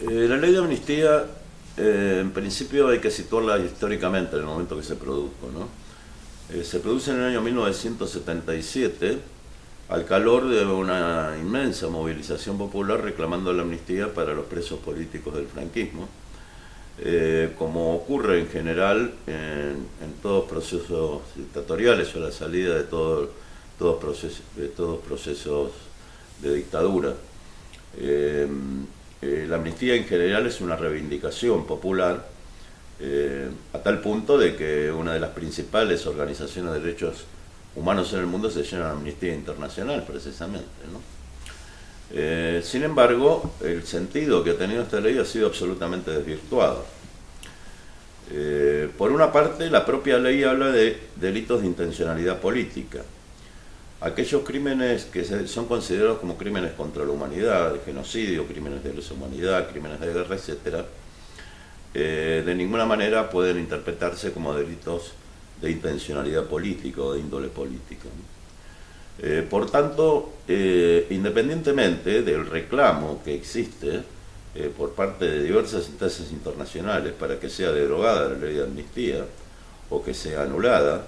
La ley de amnistía, en principio hay que situarla históricamente en el momento que se produjo, ¿no? Se produce en el año 1977 al calor de una inmensa movilización popular reclamando la amnistía para los presos políticos del franquismo, como ocurre en general en todos procesos dictatoriales o a la salida de todos procesos de dictadura. La amnistía en general es una reivindicación popular, a tal punto de que una de las principales organizaciones de derechos humanos en el mundo se llama Amnistía Internacional, precisamente, ¿no? Sin embargo, el sentido que ha tenido esta ley ha sido absolutamente desvirtuado. Por una parte, la propia ley habla de delitos de intencionalidad política. Aquellos crímenes que son considerados como crímenes contra la humanidad, de genocidio, crímenes de lesa humanidad, crímenes de guerra, etc., de ninguna manera pueden interpretarse como delitos de intencionalidad política o de índole política. Por tanto, independientemente del reclamo que existe por parte de diversas instancias internacionales para que sea derogada la ley de amnistía o que sea anulada,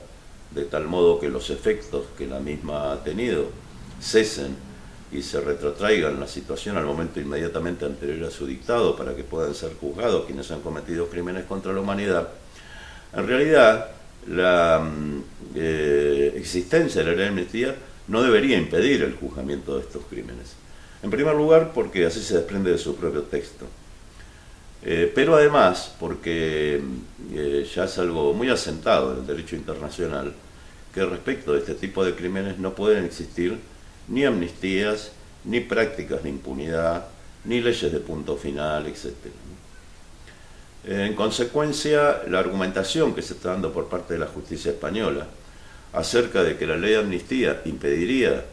de tal modo que los efectos que la misma ha tenido cesen y se retrotraigan la situación al momento inmediatamente anterior a su dictado para que puedan ser juzgados quienes han cometido crímenes contra la humanidad, en realidad la existencia de la ley de amnistía no debería impedir el juzgamiento de estos crímenes. En primer lugar, porque así se desprende de su propio texto. Pero además, porque ya es algo muy asentado en el derecho internacional, que respecto de este tipo de crímenes no pueden existir ni amnistías, ni prácticas de impunidad, ni leyes de punto final, etc. En consecuencia, la argumentación que se está dando por parte de la justicia española acerca de que la ley de amnistía impediría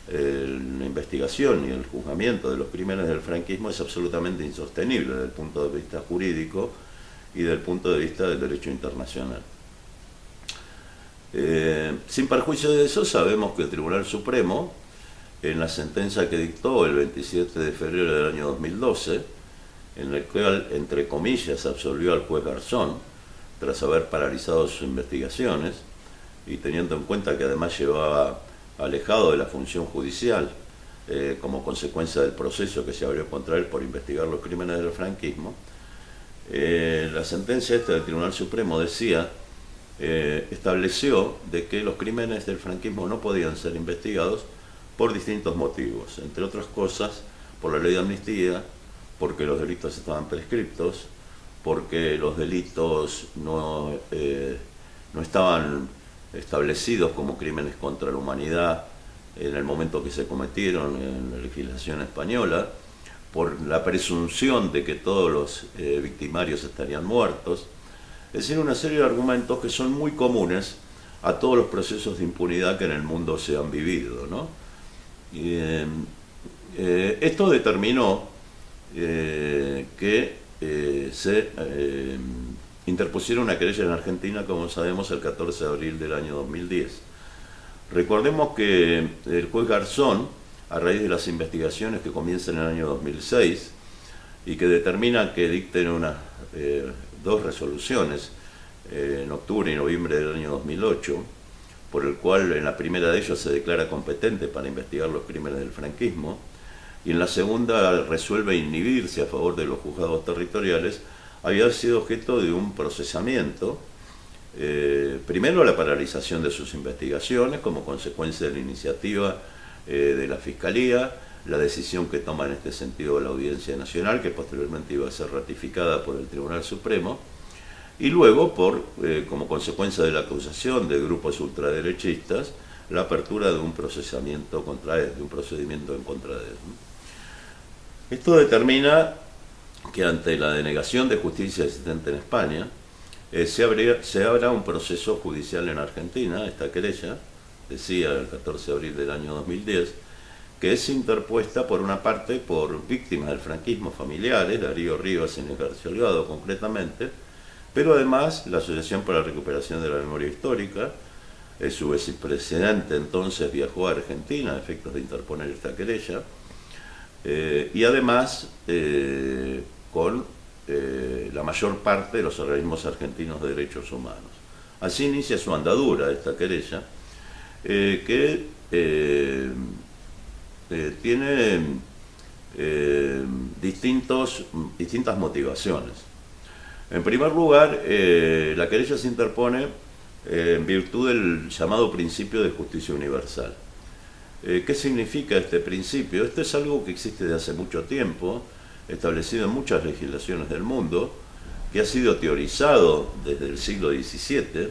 la investigación y el juzgamiento de los crímenes del franquismo es absolutamente insostenible desde el punto de vista jurídico y desde el punto de vista del derecho internacional. Sin perjuicio de eso, sabemos que el Tribunal Supremo, en la sentencia que dictó el 27 de febrero del año 2012, en el cual, entre comillas, absolvió al juez Garzón, tras haber paralizado sus investigaciones, y teniendo en cuenta que además llevaba alejado de la función judicial como consecuencia del proceso que se abrió contra él por investigar los crímenes del franquismo, la sentencia esta del Tribunal Supremo decía, estableció de que los crímenes del franquismo no podían ser investigados por distintos motivos, entre otras cosas por la ley de amnistía, porque los delitos estaban prescriptos, porque los delitos no estaban establecidos como crímenes contra la humanidad en el momento que se cometieron en la legislación española, por la presunción de que todos los victimarios estarían muertos, es decir, una serie de argumentos que son muy comunes a todos los procesos de impunidad que en el mundo se han vivido, ¿no? Esto determinó que se interpusiera una querella en Argentina, como sabemos, el 14 de abril del año 2010. Recordemos que el juez Garzón, a raíz de las investigaciones que comienzan en el año 2006 y que determinan que dicten dos resoluciones en octubre y noviembre del año 2008, por el cual en la primera de ellas se declara competente para investigar los crímenes del franquismo, y en la segunda resuelve inhibirse a favor de los juzgados territoriales, había sido objeto de un procesamiento, primero la paralización de sus investigaciones como consecuencia de la iniciativa de la Fiscalía, la decisión que toma en este sentido la Audiencia Nacional, que posteriormente iba a ser ratificada por el Tribunal Supremo, y luego, como consecuencia de la acusación de grupos ultraderechistas, la apertura de un procesamiento contra él, de un procedimiento en contra de él. Esto determina que ante la denegación de justicia existente en España, se abra un proceso judicial en Argentina, esta querella, decía el 14 de abril del año 2010, que es interpuesta por una parte por víctimas del franquismo familiares, Darío Rivas y Inés García Holgado concretamente, pero además la Asociación para la Recuperación de la Memoria Histórica, su vicepresidente entonces viajó a Argentina a efectos de interponer esta querella, y además con la mayor parte de los organismos argentinos de derechos humanos. Así inicia su andadura esta querella, que tiene distintas motivaciones. En primer lugar, la querella se interpone en virtud del llamado principio de justicia universal. ¿Qué significa este principio? Esto es algo que existe desde hace mucho tiempo, establecido en muchas legislaciones del mundo, que ha sido teorizado desde el siglo XVII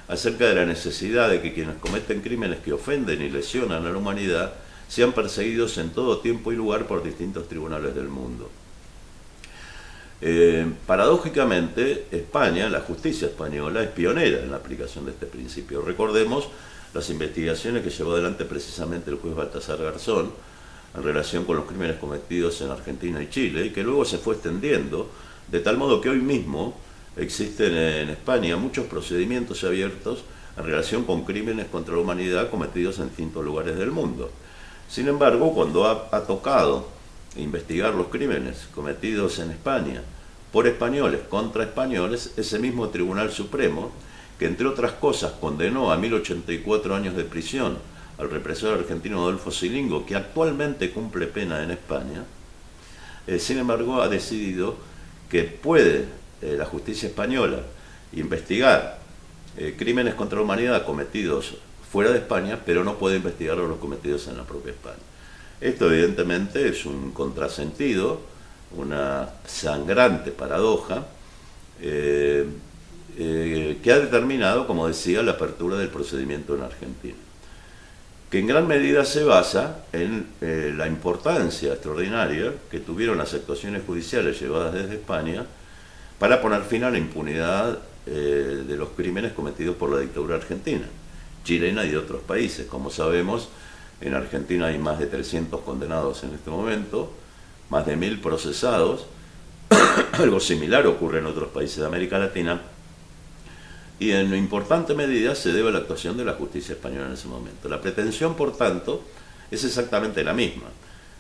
acerca de la necesidad de que quienes cometen crímenes que ofenden y lesionan a la humanidad sean perseguidos en todo tiempo y lugar por distintos tribunales del mundo. Paradójicamente, España, la justicia española, es pionera en la aplicación de este principio. Recordemos las investigaciones que llevó adelante precisamente el juez Baltasar Garzón en relación con los crímenes cometidos en Argentina y Chile, y que luego se fue extendiendo, de tal modo que hoy mismo existen en España muchos procedimientos abiertos en relación con crímenes contra la humanidad cometidos en distintos lugares del mundo. Sin embargo, cuando ha tocado investigar los crímenes cometidos en España por españoles contra españoles, ese mismo Tribunal Supremo, que entre otras cosas condenó a 1084 años de prisión al represor argentino Adolfo Silingo, que actualmente cumple pena en España, sin embargo ha decidido que puede la justicia española investigar crímenes contra la humanidad cometidos fuera de España, pero no puede investigar los cometidos en la propia España. Esto evidentemente es un contrasentido, una sangrante paradoja, que ha determinado, como decía, la apertura del procedimiento en Argentina, que en gran medida se basa en la importancia extraordinaria que tuvieron las actuaciones judiciales llevadas desde España para poner fin a la impunidad de los crímenes cometidos por la dictadura argentina, chilena y de otros países. Como sabemos, en Argentina hay más de 300 condenados en este momento, más de 1000 procesados. Algo similar ocurre en otros países de América Latina, y en importante medida se debe a la actuación de la justicia española en ese momento. La pretensión, por tanto, es exactamente la misma.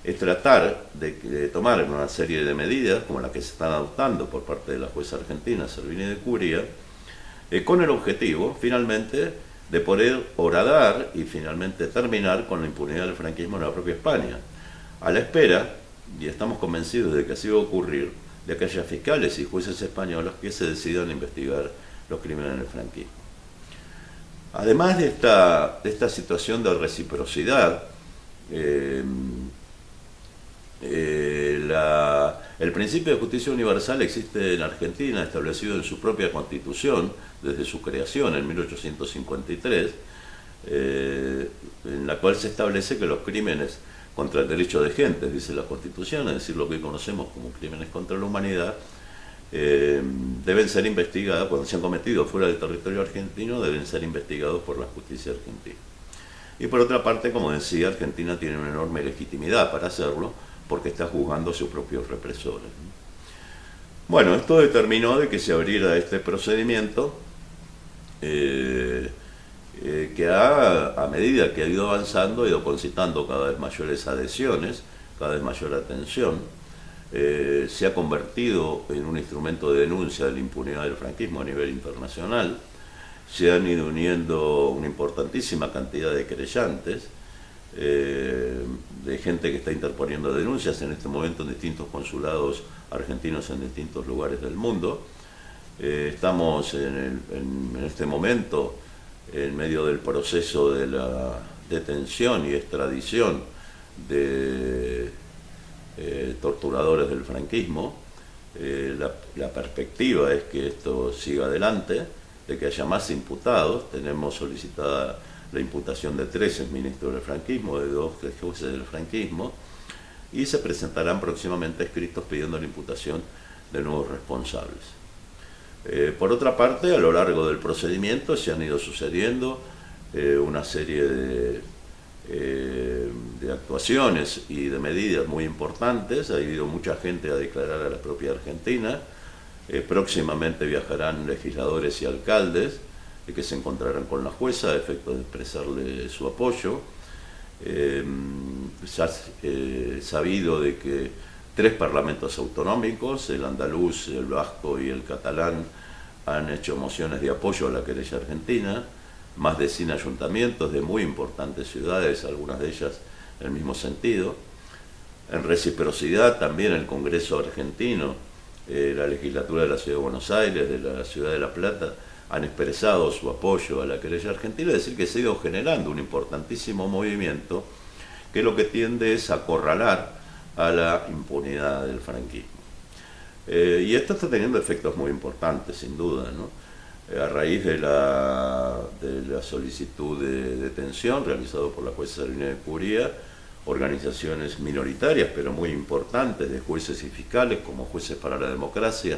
Es tratar de tomar una serie de medidas, como las que se están adoptando por parte de la jueza argentina, Servini de Curia, con el objetivo, finalmente, de poder horadar y finalmente terminar con la impunidad del franquismo en la propia España, a la espera, y estamos convencidos de que así va a ocurrir, de que haya fiscales y jueces españoles que se decidan a investigar los crímenes del franquismo. Además de esta situación de reciprocidad, el principio de justicia universal existe en Argentina, establecido en su propia Constitución desde su creación en 1853, en la cual se establece que los crímenes contra el derecho de gentes, dice la Constitución, es decir, lo que conocemos como crímenes contra la humanidad, deben ser investigados, cuando se han cometido fuera del territorio argentino, deben ser investigados por la justicia argentina. Y por otra parte, como decía, Argentina tiene una enorme legitimidad para hacerlo, porque está juzgando a sus propios represores. Bueno, esto determinó de que se abriera este procedimiento, que a medida que ha ido avanzando, ha ido concitando cada vez mayores adhesiones, cada vez mayor atención. Se ha convertido en un instrumento de denuncia de la impunidad del franquismo a nivel internacional. Se han ido uniendo una importantísima cantidad de querellantes, de gente que está interponiendo denuncias en este momento en distintos consulados argentinos en distintos lugares del mundo. Estamos en este momento en medio del proceso de la detención y extradición de torturadores del franquismo. La perspectiva es que esto siga adelante, de que haya más imputados. Tenemos solicitada la imputación de 13 ministros del franquismo, de 2 jueces del franquismo, y se presentarán próximamente escritos pidiendo la imputación de nuevos responsables. Por otra parte, a lo largo del procedimiento se han ido sucediendo una serie de actuaciones y de medidas muy importantes. Ha ido mucha gente a declarar a la propia Argentina. Próximamente viajarán legisladores y alcaldes que se encontrarán con la jueza a efecto de expresarle su apoyo. Se ha sabido de que 3 parlamentos autonómicos, el andaluz, el vasco y el catalán, han hecho mociones de apoyo a la querella argentina, más de 100 ayuntamientos de muy importantes ciudades, algunas de ellas en el mismo sentido. En reciprocidad también el Congreso argentino, la legislatura de la Ciudad de Buenos Aires, de la Ciudad de La Plata, han expresado su apoyo a la querella argentina, es decir, que se ha ido generando un importantísimo movimiento que lo que tiende es a acorralar a la impunidad del franquismo. Y esto está teniendo efectos muy importantes, sin duda, ¿no? A raíz de la solicitud de detención realizada por la jueza Salina de Curía, organizaciones minoritarias pero muy importantes de jueces y fiscales, como Jueces para la Democracia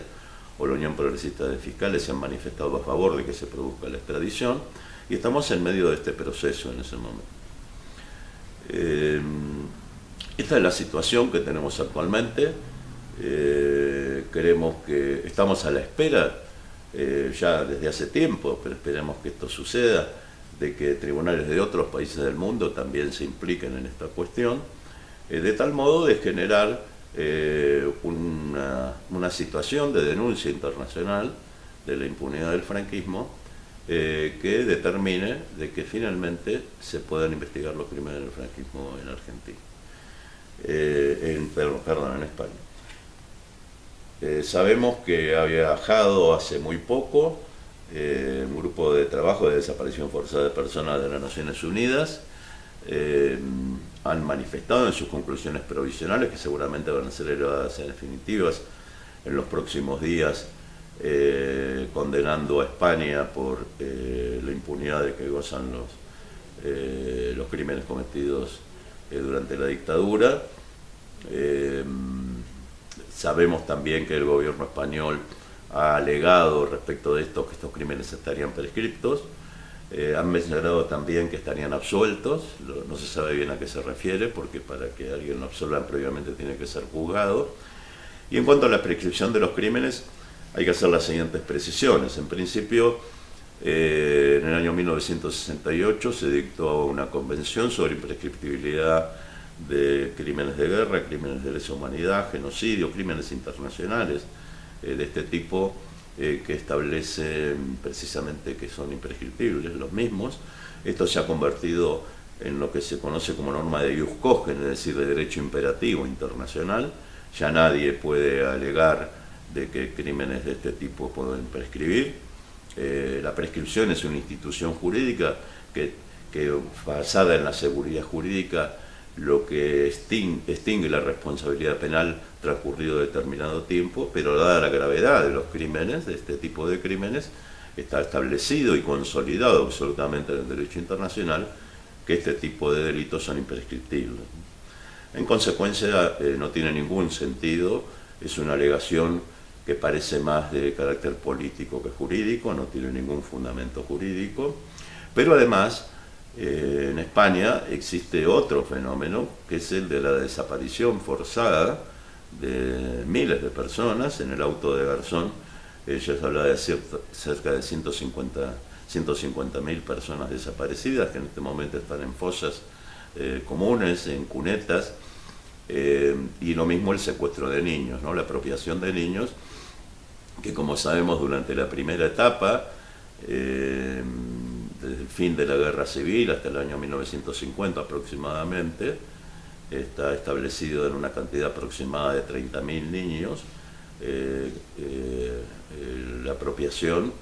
o la Unión Progresista de Fiscales, se han manifestado a favor de que se produzca la extradición, y estamos en medio de este proceso en ese momento. Esta es la situación que tenemos actualmente. Creemos que estamos a la espera, ya desde hace tiempo, pero esperemos que esto suceda, de que tribunales de otros países del mundo también se impliquen en esta cuestión, de tal modo de generar una situación de denuncia internacional de la impunidad del franquismo, que determine de que finalmente se puedan investigar los crímenes del franquismo en Argentina, en España. Sabemos que ha viajado hace muy poco un grupo de trabajo de desaparición forzada de personas de las Naciones Unidas. Han manifestado en sus conclusiones provisionales, que seguramente van a ser elevadas en definitivas en los próximos días, condenando a España por la impunidad de que gozan los crímenes cometidos durante la dictadura. Sabemos también que el gobierno español ha alegado respecto de esto que estos crímenes estarían prescriptos. Han mencionado también que estarían absueltos, no se sabe bien a qué se refiere, porque para que alguien lo absuelvan previamente tiene que ser juzgado. Y en cuanto a la prescripción de los crímenes, hay que hacer las siguientes precisiones. En principio, en el año 1968 se dictó una convención sobre imprescriptibilidad de crímenes de guerra, crímenes de lesa humanidad, genocidio, crímenes internacionales de este tipo, que establecen precisamente que son imprescriptibles los mismos. Esto se ha convertido en lo que se conoce como norma de ius cogen, es decir, de derecho imperativo internacional. Ya nadie puede alegar de que crímenes de este tipo pueden prescribir. La prescripción es una institución jurídica que basada en la seguridad jurídica, lo que extingue la responsabilidad penal transcurrido determinado tiempo, pero dada la gravedad de los crímenes, de este tipo de crímenes, está establecido y consolidado absolutamente en el derecho internacional que este tipo de delitos son imprescriptibles. En consecuencia, no tiene ningún sentido, es una alegación que parece más de carácter político que jurídico, no tiene ningún fundamento jurídico, pero además en España existe otro fenómeno, que es el de la desaparición forzada de miles de personas. En el auto de Garzón se habla de cerca de 150.000 personas desaparecidas, que en este momento están en fosas comunes, en cunetas, y lo mismo el secuestro de niños, ¿no? La apropiación de niños, que como sabemos durante la primera etapa, desde el fin de la Guerra Civil hasta el año 1950 aproximadamente, está establecido en una cantidad aproximada de 30.000 niños, la apropiación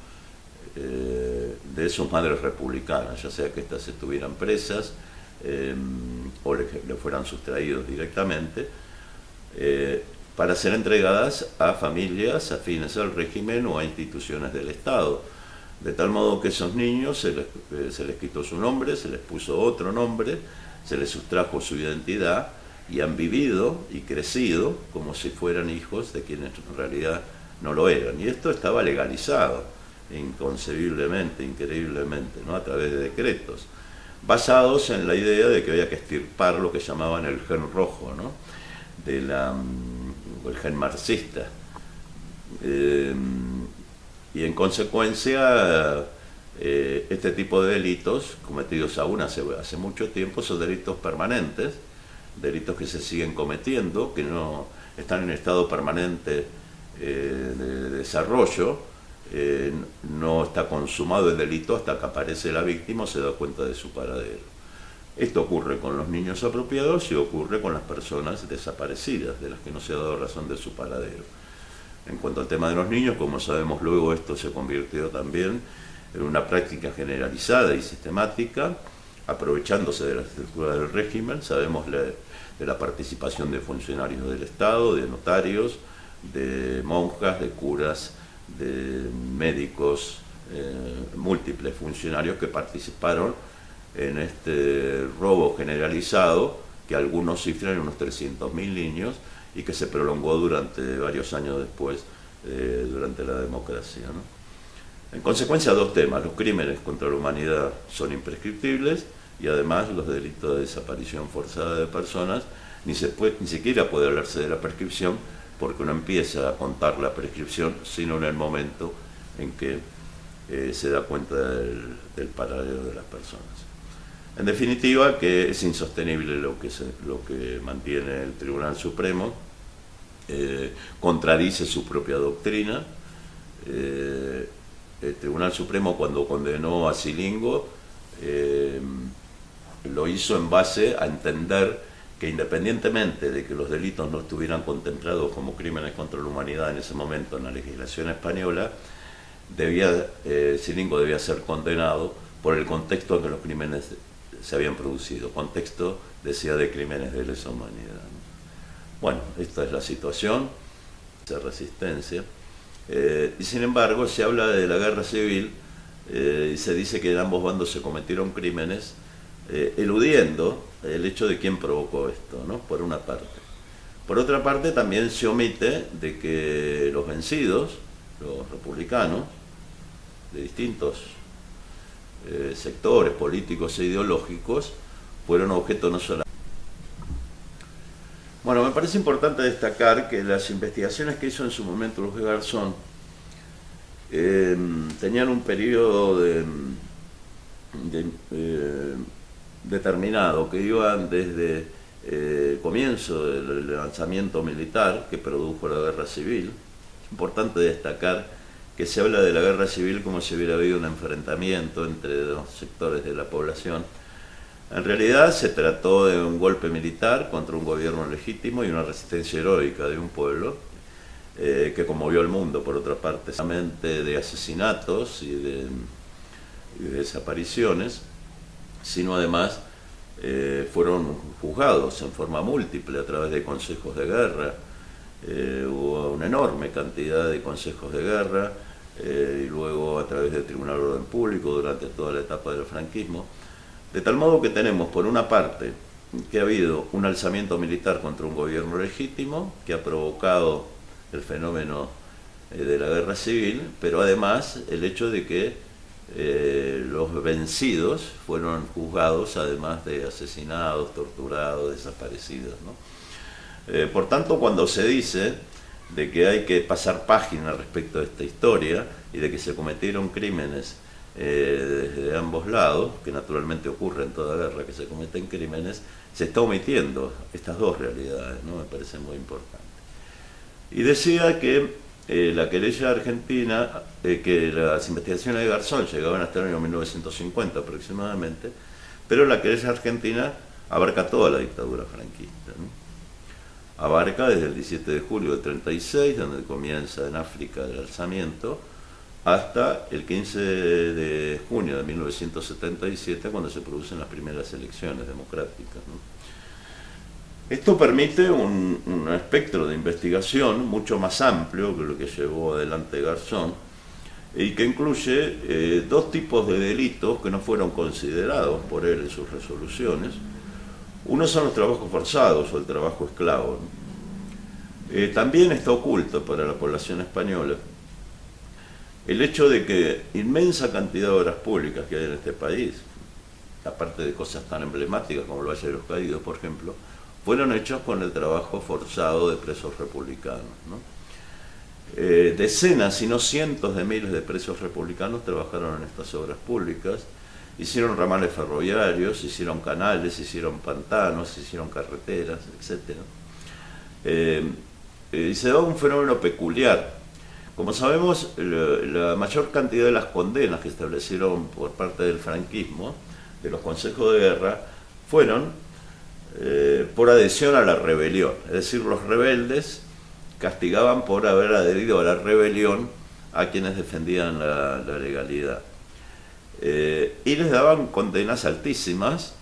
de sus madres republicanas, ya sea que éstas estuvieran presas o le fueran sustraídos directamente, para ser entregadas a familias afines al régimen o a instituciones del Estado. De tal modo que esos niños se les quitó su nombre, se les puso otro nombre, se les sustrajo su identidad y han vivido y crecido como si fueran hijos de quienes en realidad no lo eran. Y esto estaba legalizado, inconcebiblemente, increíblemente, ¿no? A través de decretos, basados en la idea de que había que extirpar lo que llamaban el gen rojo, ¿no? El gen marxista. Y en consecuencia, este tipo de delitos, cometidos aún hace mucho tiempo, son delitos permanentes, delitos que se siguen cometiendo, que no están en estado permanente de desarrollo, no está consumado el delito hasta que aparece la víctima o se da cuenta de su paradero. Esto ocurre con los niños apropiados y ocurre con las personas desaparecidas, de las que no se ha dado razón de su paradero. En cuanto al tema de los niños, como sabemos luego, esto se convirtió también en una práctica generalizada y sistemática, aprovechándose de la estructura del régimen. Sabemos de la participación de funcionarios del Estado, de notarios, de monjas, de curas, de médicos, múltiples funcionarios que participaron en este robo generalizado, que algunos cifran en unos 300.000 niños y que se prolongó durante varios años después, durante la democracia, ¿no? En consecuencia, dos temas: los crímenes contra la humanidad son imprescriptibles y además los delitos de desaparición forzada de personas ni siquiera puede hablarse de la prescripción, porque uno empieza a contar la prescripción sino en el momento en que se da cuenta del paradero de las personas. En definitiva, que es insostenible lo que mantiene el Tribunal Supremo, contradice su propia doctrina. El Tribunal Supremo, cuando condenó a Scilingo, lo hizo en base a entender que, independientemente de que los delitos no estuvieran contemplados como crímenes contra la humanidad en ese momento en la legislación española, Scilingo debía ser condenado por el contexto en que los crímenes se habían producido. Contexto, decía, de crímenes de lesa humanidad, ¿no? Bueno, esta es la situación, esa resistencia. Y sin embargo, se habla de la guerra civil y se dice que en ambos bandos se cometieron crímenes, eludiendo el hecho de quién provocó esto, ¿no? Por una parte. Por otra parte, también se omite de que los vencidos, los republicanos, de distintos sectores políticos e ideológicos, fueron objeto no solo. Bueno, me parece importante destacar que las investigaciones que hizo en su momento Luis Garzón tenían un periodo determinado, que iban desde el comienzo del lanzamiento militar que produjo la guerra civil. Es importante destacar que se habla de la guerra civil como si hubiera habido un enfrentamiento entre dos sectores de la población. En realidad se trató de un golpe militar contra un gobierno legítimo y una resistencia heroica de un pueblo que conmovió al mundo, por otra parte, de asesinatos y de desapariciones, sino además fueron juzgados en forma múltiple a través de consejos de guerra. Hubo una enorme cantidad de consejos de guerra y luego a través del Tribunal de Orden Público durante toda la etapa del franquismo. De tal modo que tenemos, por una parte, que ha habido un alzamiento militar contra un gobierno legítimo que ha provocado el fenómeno de la guerra civil, pero además el hecho de que los vencidos fueron juzgados, además de asesinados, torturados, desaparecidos, ¿no? Por tanto, cuando se dice de que hay que pasar página respecto a esta historia y de que se cometieron crímenes desde ambos lados, que naturalmente ocurre en toda guerra, que se cometen crímenes, se está omitiendo estas dos realidades, ¿no? Me parece muy importante. Y decía que la querella argentina, que las investigaciones de Garzón llegaban hasta el año 1950 aproximadamente, pero la querella argentina abarca toda la dictadura franquista, ¿no? Abarca desde el 17 de julio del 36, donde comienza en África el alzamiento, hasta el 15 de junio de 1977, cuando se producen las primeras elecciones democráticas, ¿no? Esto permite un espectro de investigación mucho más amplio que lo que llevó adelante Garzón, y que incluye dos tipos de delitos que no fueron considerados por él en sus resoluciones. Uno son los trabajos forzados o el trabajo esclavo, ¿no? También está oculto para la población española el hecho de que inmensa cantidad de obras públicas que hay en este país, aparte de cosas tan emblemáticas como el Valle de los Caídos, por ejemplo, fueron hechos con el trabajo forzado de presos republicanos, ¿no? Decenas, si no cientos de miles de presos republicanos trabajaron en estas obras públicas, hicieron ramales ferroviarios, hicieron canales, hicieron pantanos, hicieron carreteras, etc. Y se da un fenómeno peculiar. Como sabemos, la mayor cantidad de las condenas que establecieron por parte del franquismo, de los consejos de guerra, fueron por adhesión a la rebelión. Es decir, los rebeldes castigaban por haber adherido a la rebelión a quienes defendían la legalidad. Y les daban condenas altísimas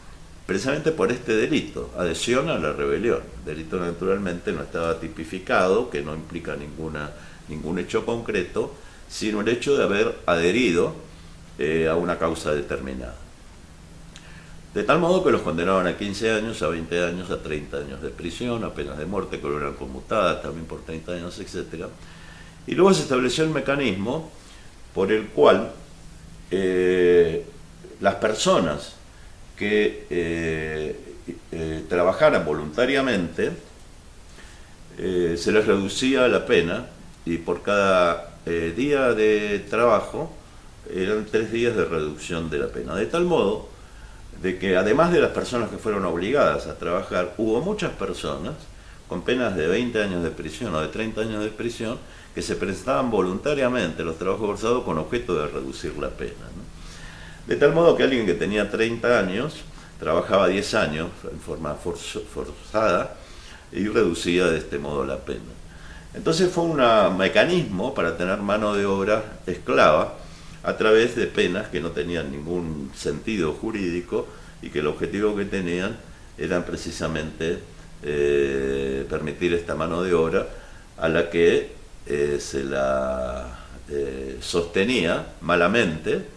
precisamente por este delito, adhesión a la rebelión. El delito naturalmente no estaba tipificado, que no implica ningún hecho concreto, sino el hecho de haber adherido a una causa determinada. De tal modo que los condenaban a 15 años, a 20 años, a 30 años de prisión, a penas de muerte que eran conmutadas también por 30 años, etc. Y luego se estableció el mecanismo por el cual las personas que trabajaran voluntariamente se les reducía la pena, y por cada día de trabajo eran 3 días de reducción de la pena. De tal modo de que además de las personas que fueron obligadas a trabajar, hubo muchas personas con penas de 20 años de prisión o de 30 años de prisión que se prestaban voluntariamente a los trabajos forzados con objeto de reducir la pena, ¿no? De tal modo que alguien que tenía 30 años trabajaba 10 años en forma forzada y reducía de este modo la pena. Entonces fue un mecanismo para tener mano de obra esclava a través de penas que no tenían ningún sentido jurídico y que el objetivo que tenían era precisamente permitir esta mano de obra a la que se la sostenía malamente.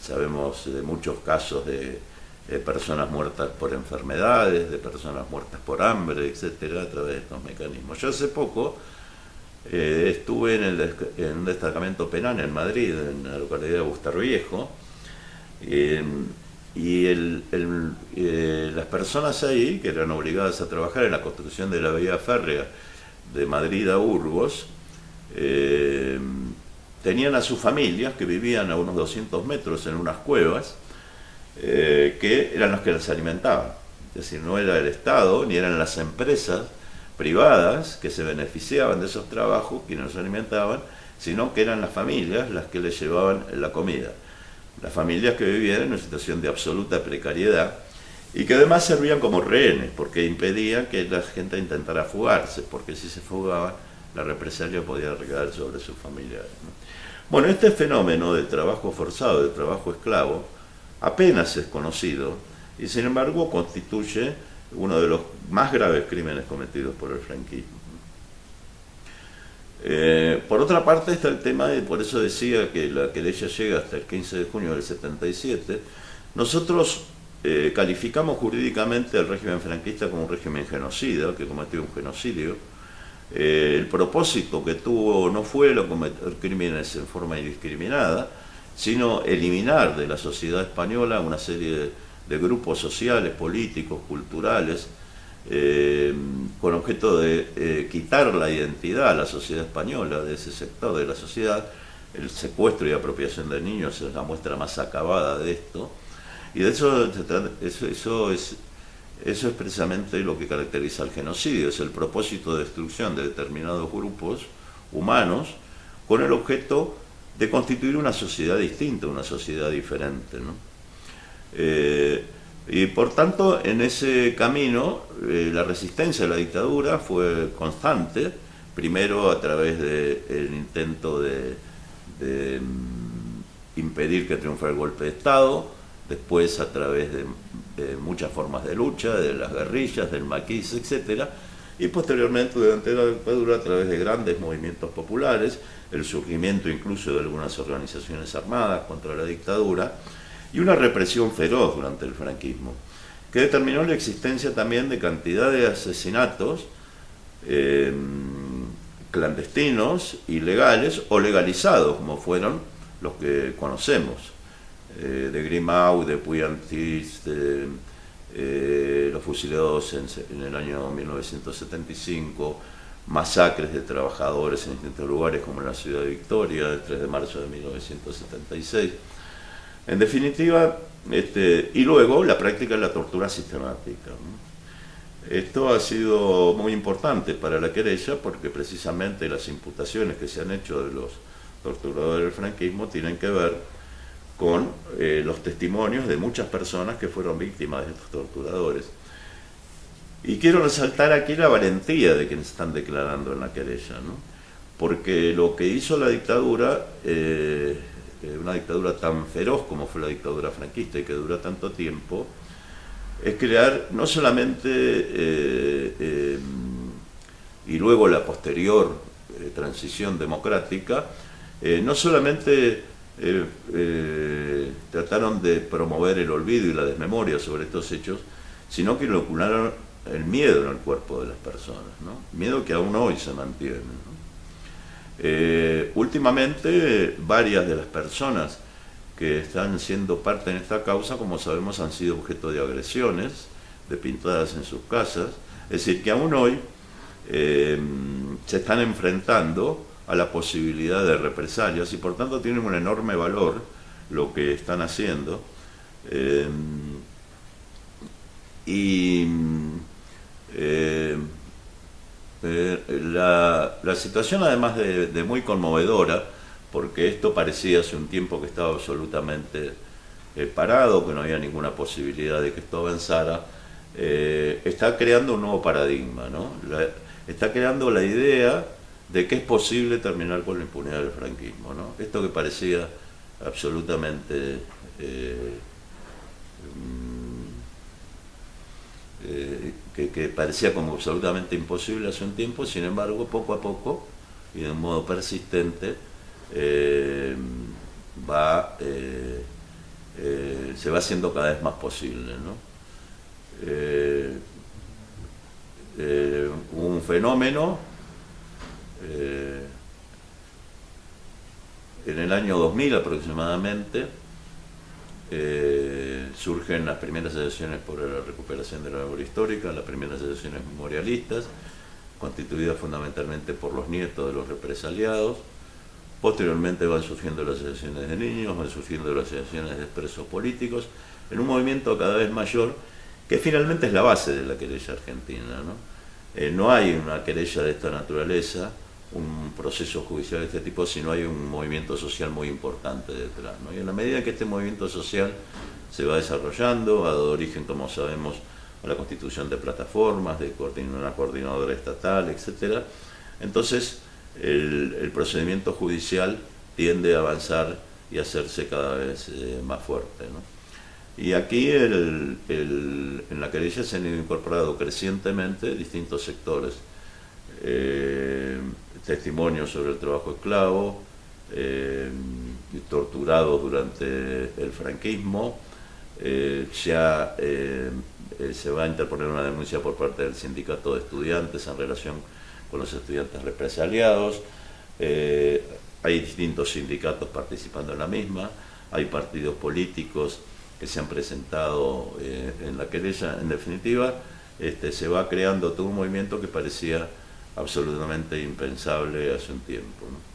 Sabemos de muchos casos de personas muertas por enfermedades, de personas muertas por hambre, etcétera, a través de estos mecanismos. Yo hace poco estuve en un destacamento penal en Madrid, en la localidad de Bustarviejo, y las personas ahí, que eran obligadas a trabajar en la construcción de la vía férrea de Madrid a Burgos, tenían a sus familias que vivían a unos 200 metros en unas cuevas, que eran los que las alimentaban. Es decir, no era el Estado ni eran las empresas privadas que se beneficiaban de esos trabajos quienes los alimentaban, sino que eran las familias las que les llevaban la comida. Las familias que vivían en una situación de absoluta precariedad y que además servían como rehenes porque impedían que la gente intentara fugarse, porque si se fugaban la represalia podía recaer sobre sus familiares, ¿no? Bueno, este fenómeno del trabajo forzado, del trabajo esclavo, apenas es conocido y sin embargo constituye uno de los más graves crímenes cometidos por el franquismo. Por otra parte está el tema, y por eso decía que la querella llega hasta el 15 de junio del 77, nosotros calificamos jurídicamente al régimen franquista como un régimen genocida, que cometió un genocidio. El propósito que tuvo no fue el cometer crímenes en forma indiscriminada, sino eliminar de la sociedad española una serie de grupos sociales, políticos, culturales, con objeto de quitar la identidad a la sociedad española de ese sector de la sociedad. El secuestro y apropiación de niños es la muestra más acabada de esto, y de hecho eso es precisamente lo que caracteriza al genocidio, es el propósito de destrucción de determinados grupos humanos con el objeto de constituir una sociedad distinta, una sociedad diferente, ¿no? Y por tanto, en ese camino, la resistencia a la dictadura fue constante, primero a través del intento de impedir que triunfara el golpe de Estado, después a través de muchas formas de lucha, de las guerrillas, del maquis, etc. Y posteriormente, durante la dictadura, a través de grandes movimientos populares, el surgimiento incluso de algunas organizaciones armadas contra la dictadura, y una represión feroz durante el franquismo, que determinó la existencia también de cantidad de asesinatos clandestinos, ilegales o legalizados, como fueron los que conocemos, de Grimau, de Puyantis, los fusilados en el año 1975, masacres de trabajadores en distintos lugares como en la ciudad de Victoria, el 3 de marzo de 1976. En definitiva, y luego la práctica de la tortura sistemática, ¿no? Esto ha sido muy importante para la querella porque precisamente las imputaciones que se han hecho de los torturadores del franquismo tienen que ver con los testimonios de muchas personas que fueron víctimas de estos torturadores. Y quiero resaltar aquí la valentía de quienes están declarando en la querella, ¿no? Porque lo que hizo la dictadura, una dictadura tan feroz como fue la dictadura franquista y que duró tanto tiempo, es crear no solamente, y luego la posterior transición democrática, no solamente trataron de promover el olvido y la desmemoria sobre estos hechos, sino que inocularon el miedo en el cuerpo de las personas, ¿no? Miedo que aún hoy se mantiene, ¿no? Últimamente, varias de las personas que están siendo parte en esta causa, como sabemos, han sido objeto de agresiones, de pintadas en sus casas, es decir, que aún hoy se están enfrentando a la posibilidad de represalias y por tanto tienen un enorme valor lo que están haciendo. La situación, además de muy conmovedora, porque esto parecía hace un tiempo que estaba absolutamente parado, que no había ninguna posibilidad de que esto avanzara, está creando un nuevo paradigma, ¿no? Está creando la idea de que es posible terminar con la impunidad del franquismo, ¿no? Esto que parecía absolutamente que parecía como absolutamente imposible hace un tiempo, sin embargo, poco a poco y de un modo persistente se va haciendo cada vez más posible, ¿no? Un fenómeno en el año 2000 aproximadamente surgen las primeras asociaciones por la recuperación de la memoria histórica, las primeras asociaciones memorialistas, constituidas fundamentalmente por los nietos de los represaliados. Posteriormente van surgiendo las asociaciones de niños, van surgiendo las asociaciones de presos políticos, en un movimiento cada vez mayor, que finalmente es la base de la querella argentina, ¿no? No hay una querella de esta naturaleza, un proceso judicial de este tipo, si no hay un movimiento social muy importante detrás, ¿no? Y en la medida que este movimiento social se va desarrollando, ha dado origen, como sabemos, a la constitución de plataformas, de una coordinadora estatal, etc. Entonces, el procedimiento judicial tiende a avanzar y a hacerse cada vez más fuerte, ¿no? Y aquí en la querella se han incorporado crecientemente distintos sectores. Testimonios sobre el trabajo esclavo, torturados durante el franquismo. Se va a interponer una denuncia por parte del sindicato de estudiantes en relación con los estudiantes represaliados. Hay distintos sindicatos participando en la misma, hay partidos políticos que se han presentado en la querella. En definitiva, se va creando todo un movimiento que parecía absolutamente impensable hace un tiempo, ¿no?